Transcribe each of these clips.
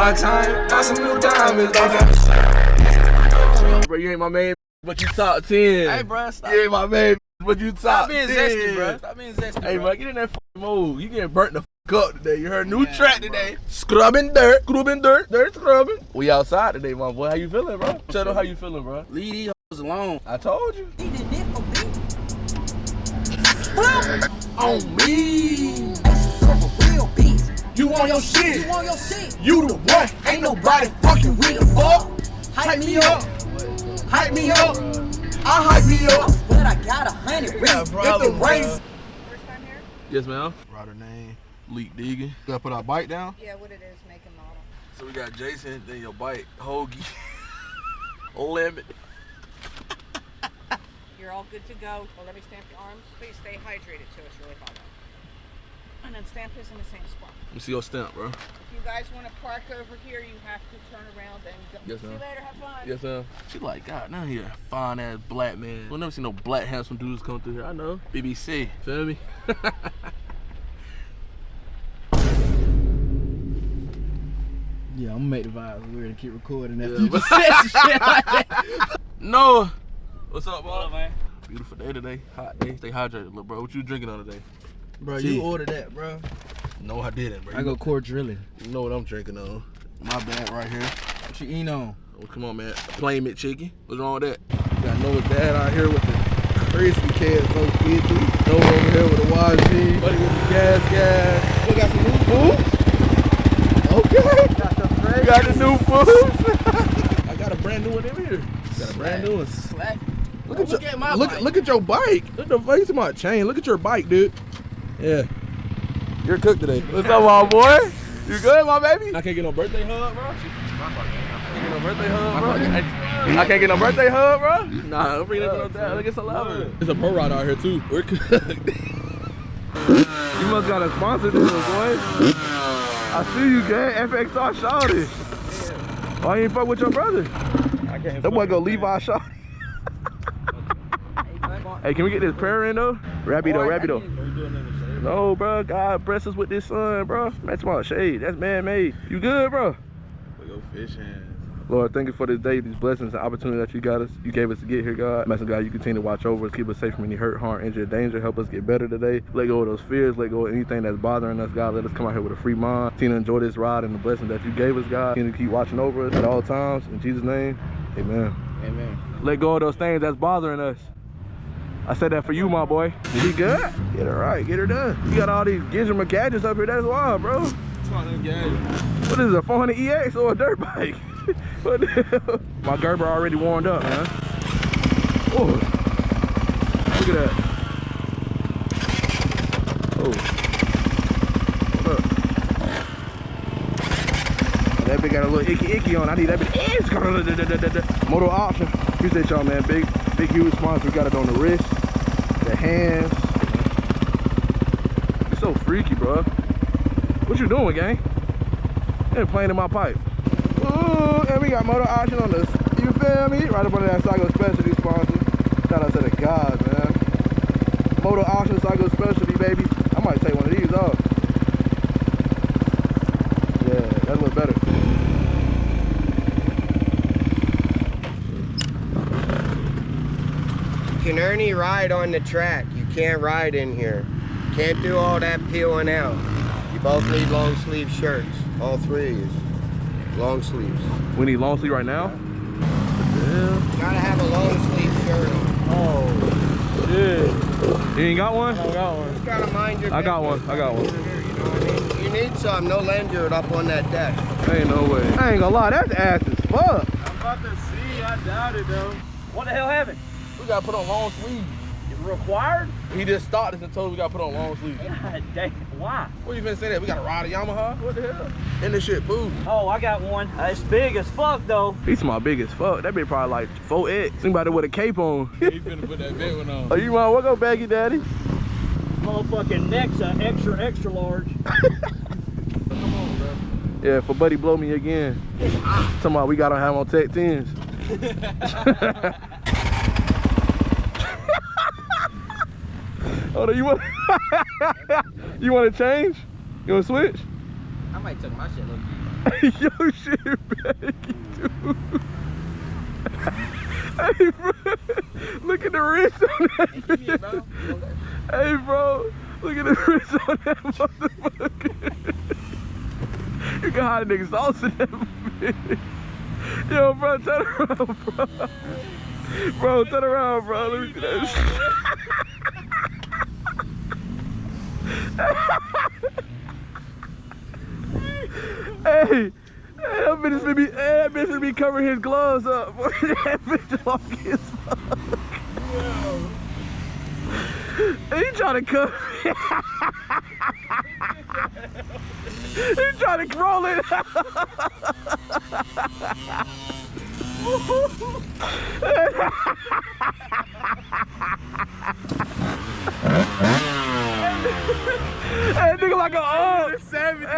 my time, buy some new diamonds. Bro, you ain't my main, but you top 10. Hey, bro, stop. You ain't my main, but you top 10. Stop being zesty, bro. Stop being zesty, Hey, bro. bro, get in that mode. You getting burnt the up today. You heard new track today. Scrubbing dirt, scrubbing. We outside today, my boy. How you feeling, bro? Tell them how you feeling, bro. Leave these hoes alone. I told you. He did this for me. On me. Serve a real beat. You want your shit. You want your shit. You the one. Ain't nobody fucking with the fuck. Hype me up. Hype me up. I hype me up. But I got 100 rings. Get the race. First time here? Yes, ma'am. Rider name, leekgt. Gotta put our bike down. Yeah, what it is, make and model. So we got Jason, then your bike, Hoagie, Limit. You're all good to go. Well, let me stamp your arms. Please stay hydrated too, it's really hot out. And then stamp this in the same spot. Let me see your stamp, bro. If you guys want to park over here, you have to turn around and go. Yes, See you ma'am. later, have fun. Yes, ma'am. She like, God, now here, fine ass black man. We'll never see no black handsome dudes come through here. I know. BBC, feel me? Yeah, I'm gonna make the vibes weird and keep recording that. Yeah, You but- just said some shit like that. No. What's up, bro? What up, man? Beautiful day today. Hot day. Stay hydrated, little bro. What you drinking on today? Bro, Tea. you ordered that, bro. No, I didn't, bro. I go core drilling. You know what I'm drinking on. My bad right here. What you eating on? Oh, come on, man. Plain McChicken. What's wrong with that? Got Noah's dad out here with the crispy cans, so 50. Noah over here with the YG. Buddy with the gas. We got some new boots. Okay. Got the new boots. I got a brand new one in here. Got a brand new one. Slack. Look at my bike. Look at your bike. Look at the face of my chain. Look at your bike, dude. Yeah. You're cooked today. What's up, my boy? You good, my baby? I can't get no birthday hug, bro. I can't get no birthday hug, bro. I can't get no birthday hug, bro. Nah, don't bring it up no doubt. Look, it's a lover. There's a pro ride out here too. We're cooked. You must got a sponsor this, boy. I see you, gang. FXR Shawty. Why you ain't fuck with your brother? I can't. That boy go Levi Shawty. Hey, can we get this prayer in though? Rapido. No, bro. God bless us with this sun, bro. That's my shade. That's man-made. You good, bro? We go fishing. Lord, thank you for this day, these blessings and opportunity that you gave us to get here, God. I'm asking God, you continue to watch over us, keep us safe from any hurt, harm, injury, danger. Help us get better today. Let go of those fears. Let go of anything that's bothering us, God. Let us come out here with a free mind. Continue to enjoy this ride and the blessings that you gave us, God. Continue to keep watching over us at all times. In Jesus' name, amen. Amen. Let go of those things that's bothering us. I said that for you, my boy. You good? Get her right, get her done. You got all these gadgets gadgets up here, that's why, bro. What is it, a 400 EX or a dirt bike? What the hell? My Gerber already warmed up, man. Oh, look at that. Oh, hold up. That bitch got a little icky on. I need that bitch. Moto option. Appreciate y'all, man. Big huge sponsor. We got it on the wrist, the hands. It's so freaky, bro. What you doing, gang? You're playing in my pipe. Ooh, and we got motor option on this. You feel me? Right up under that Psycho Specialty sponsor. Shout out to the guys, man. Motor option, Psycho Specialty, baby. I might take one of these off. Yeah, that looks better. You can only ride on the track. You can't ride in here. Can't do all that peeling out. You both need long sleeve shirts. All three of you. Long sleeves. We need long sleeve right now? You gotta have a long sleeve shirt on. Oh, shit. You ain't got one? I got one. Just gotta mind your I got one. business. You know what I mean? You need some. No lanyard up on that deck. Ain't no way. I ain't gonna lie, that's ass as fuck. I'm about to see. I doubt it though. What the hell happened? We gotta put on long sleeves. It's required? He just started and told us we gotta put on long sleeves. God dang. Why? What you finna say that? We gotta ride a Yamaha? What the hell? And this shit poo. Oh, I got one. It's big as fuck though. He's my biggest fuck. That bitch probably like 4X. Anybody with a cape on. He finna put that big one on. Oh, you want what go baggy, daddy? Motherfucking neck's a extra large. Come on, bro. Yeah, for Buddy blow me again. Talking about we gotta have on Tech 10s. Hold on, you want you want to change? You want to switch? I might tuck my shit low key. Yo, shit, baggy, dude. Hey, bro. Look at the wrist on that bitch. Hey, bro. Look at the wrist on that motherfucker. You can hide an exhaust in that bitch. Yo, bro, turn around, bro. Bro, turn around, bro. Look at that shit. Hey, that bitch should be covering his gloves up. That bitch long as fuck. He trying to cover it. He trying to roll it. That nigga like a savage.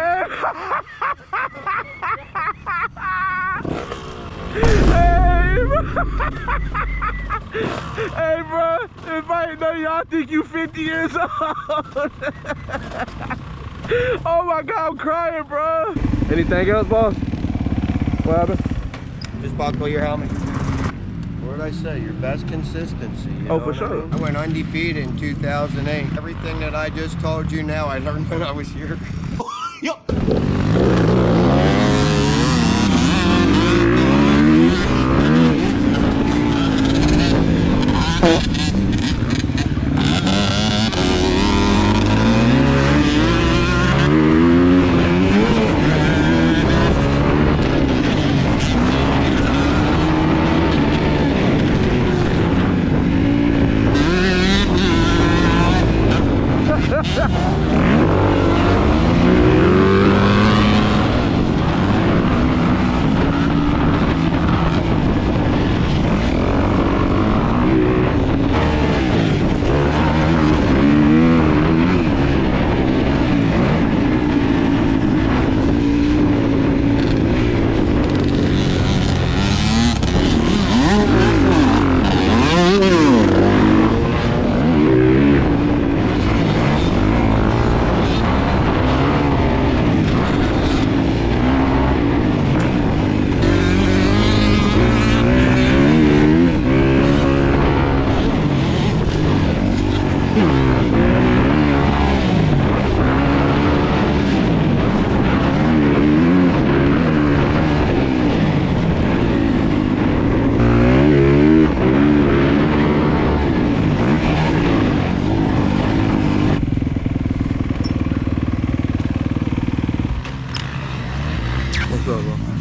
Hey, bro, if I didn't know y'all think you 50 years old. Oh my God, I'm crying, bro. Anything else, boss? What happened? Just buckle your helmet. What did I say? Your best consistency. You Oh, know for what sure. I mean? I went undefeated in 2008. Everything that I just told you now, I learned when I was here.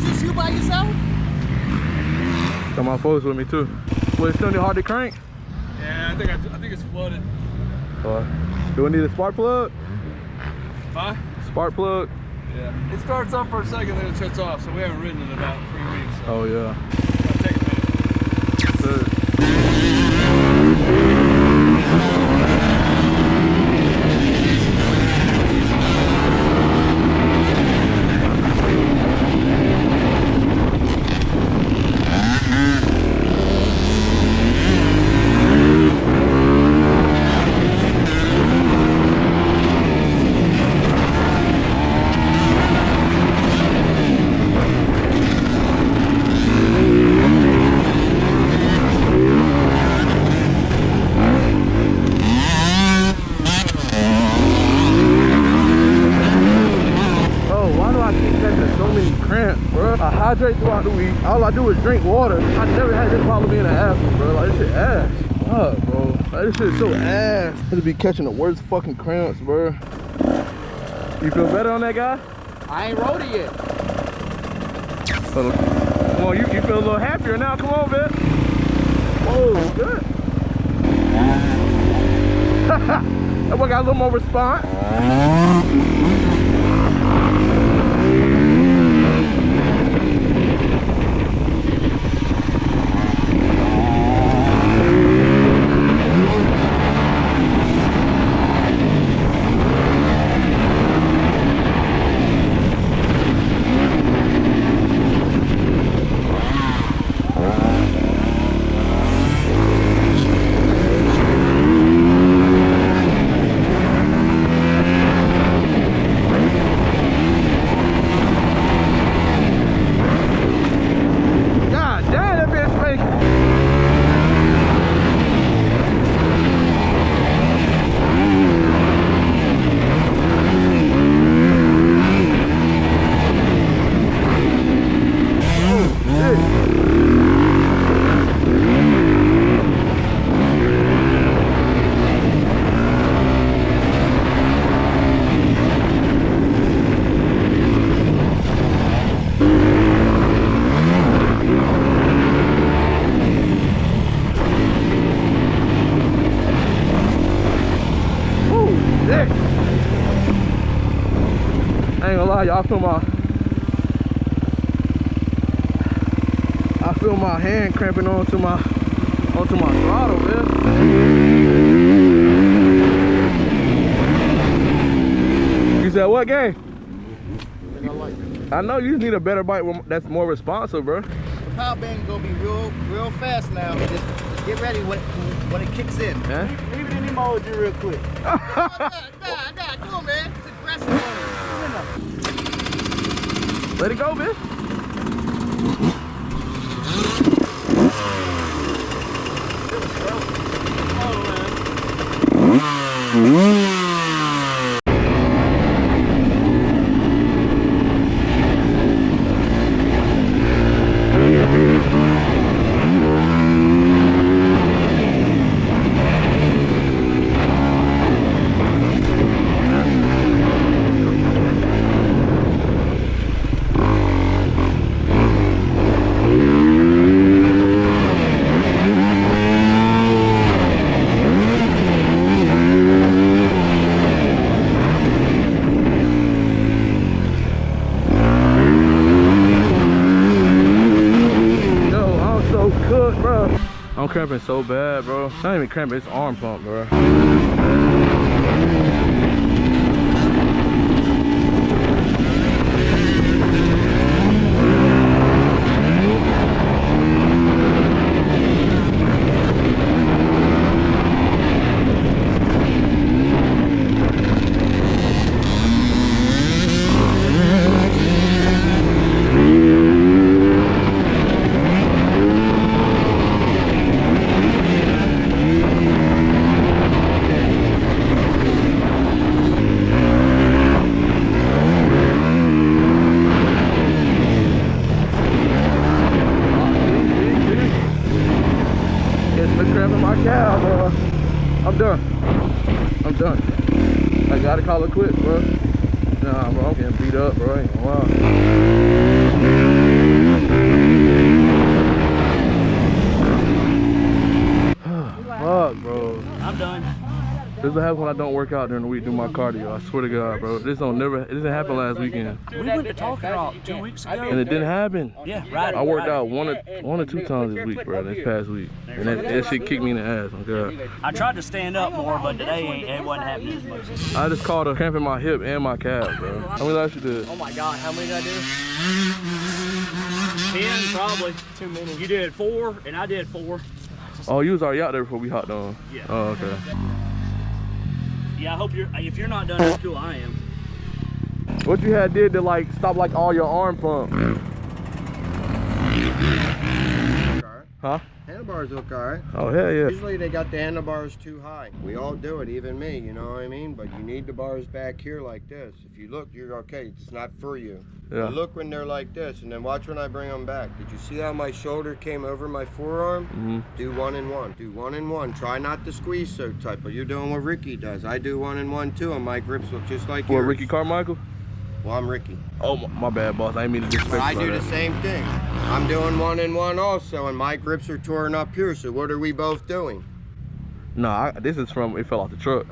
Just you by yourself? Got my folks with me too. Well, it's still need hard to crank? Yeah, I think it's flooded. Do we need a spark plug? Huh? Spark plug? Yeah. It starts up for a second, then it shuts off, so we haven't ridden in about 3 weeks. So Oh yeah. it'll take a minute. Good. I hydrate throughout the week. All I do is drink water. I never had this problem being an athlete, bro. Like, this shit ass. Fuck, bro. Like, this shit is so ass. I just be catching the worst fucking cramps, bro. You feel better on that guy? I ain't rode it yet. Come on, you feel a little happier now. Come on, man. Whoa, good. That boy got a little more response. y'all feel my hand cramping onto my throttle, man. You said what, gang? I know you just need a better bike that's more responsive, bro. The power band gonna be real fast now. Just get ready when it kicks in. Yeah? Leave it in emoji real quick. Nah, come on, man. It's aggressive. Let it go, bitch. I'm cramping so bad, bro. It's not even cramping, it's arm pump, bro. I'm done. I gotta call it quits, bro. Nah, bro, I'm getting beat up, bro. I ain't gonna lie. Fuck, bro. I'm done. This is what happens when I don't work out during the week, do my cardio. I swear to God, bro. It didn't happen last weekend. We went to Talking Rock 2 weeks ago. And it didn't happen. Yeah, right. I worked out one or two times this week, bro, this past week. And that shit kicked me in the ass, oh God. I tried to stand up more, but today it wasn't happening as much. I just caught a cramp in my hip and my calf, bro. How many laps you did? Oh my God, how many did I do? 10, probably. Too many. You did 4, and I did 4. Oh, you was already out there before we hopped on? Yeah. Oh, okay. Yeah, I hope if you're not done, that's cool, I am. What you had did to like stop like all your arm pump? Huh? Handlebars look alright. Oh, hell yeah. Usually they got the handlebars too high. We all do it, even me, you know what I mean? But you need the bars back here like this. If you look, you're okay. It's not for you. Yeah. You look when they're like this, and then watch when I bring them back. Did you see how my shoulder came over my forearm? Mm-hmm. Do 1 and 1. Do 1 and 1. Try not to squeeze so tight, but you're doing what Ricky does. I do 1 and 1 too, and my grips look just like yours. What, Ricky Carmichael? Well, I'm Ricky. Oh, my bad, boss. I didn't mean to disrespect But I you do like the that. same thing. I'm doing 1 and 1 also, and my grips are torn up here, so what are we both doing? Nah, this is from, it fell off the truck.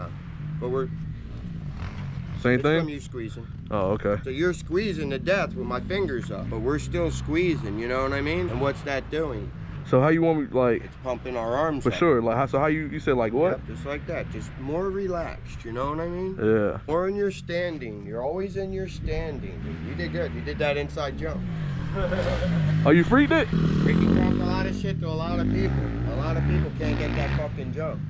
But we're... Same It's from thing? you squeezing. Oh, okay. So you're squeezing to death with my fingers up, but we're still squeezing, you know what I mean? And what's that doing? So how you want me, like... It's pumping our arms For up. sure. Like, so how you said, like, what? Yep, just like that. Just more relaxed, you know what I mean? Yeah. More in your standing. You're always in your standing. You did good. You did that inside jump. Oh, you freaked it? Ricky dropped a lot of shit to a lot of people. A lot of people can't get that fucking jump.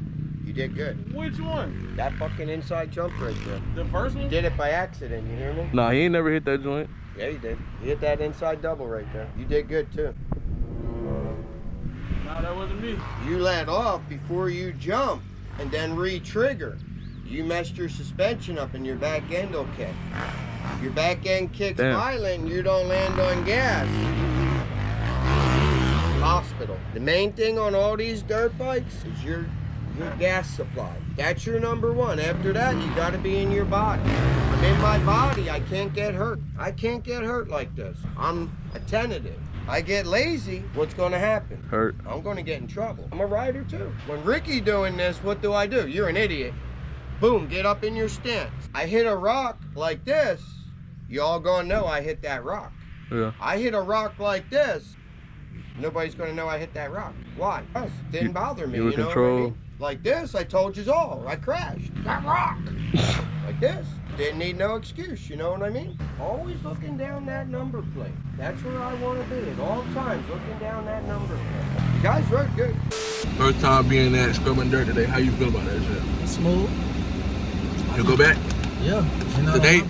You did good. Which one? That fucking inside jump right there. The first one? You did it by accident, you hear me? Nah, he ain't never hit that joint. Yeah, you did. You hit that inside double right there. You did good too. No, that wasn't me. You let off before you jump and then re-trigger. You messed your suspension up and your back end will kick. Your back end kicks Damn. violent and you don't land on gas. Hospital. The main thing on all these dirt bikes is your gas supply. That's your number one. After that, you gotta be in your body. I'm in my body, I can't get hurt. I can't get hurt like this. I'm attentive. I get lazy, what's gonna happen? Hurt. I'm gonna get in trouble. I'm a rider too. When Ricky doing this, what do? You're an idiot. Boom, get up in your stance. I hit a rock like this, y'all gonna know I hit that rock. Yeah. I hit a rock like this, nobody's gonna know I hit that rock. Why? It didn't bother me, you were you know control. what I mean? Like this, I told you all, I crashed. That rock! Like this. Didn't need no excuse, you know what I mean? Always looking down that number plate. That's where I want to be at all times, looking down that number plate. You guys rode good. First time being at Scrubbing Dirt today, how you feel about that shit? Smooth. You go back? Yeah. You know, Today?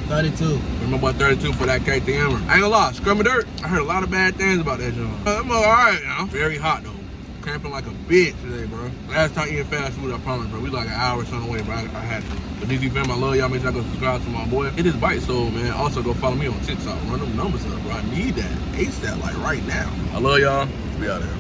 32. Remember 32 for that KTM. I ain't gonna lie, Scrubbing Dirt, I heard a lot of bad things about that joint. I'm alright now. Very hot though. Cramping like a bitch today, bro. Last time eating fast food, I promise, bro. We like an hour or something away, bro. I had to. But DZ fam, I love y'all. Make sure y'all go subscribe to my boy. Hit his bike sold, man. Also, go follow me on TikTok. Run them numbers up, bro. I need that ASAP, like right now. I love y'all. We out there.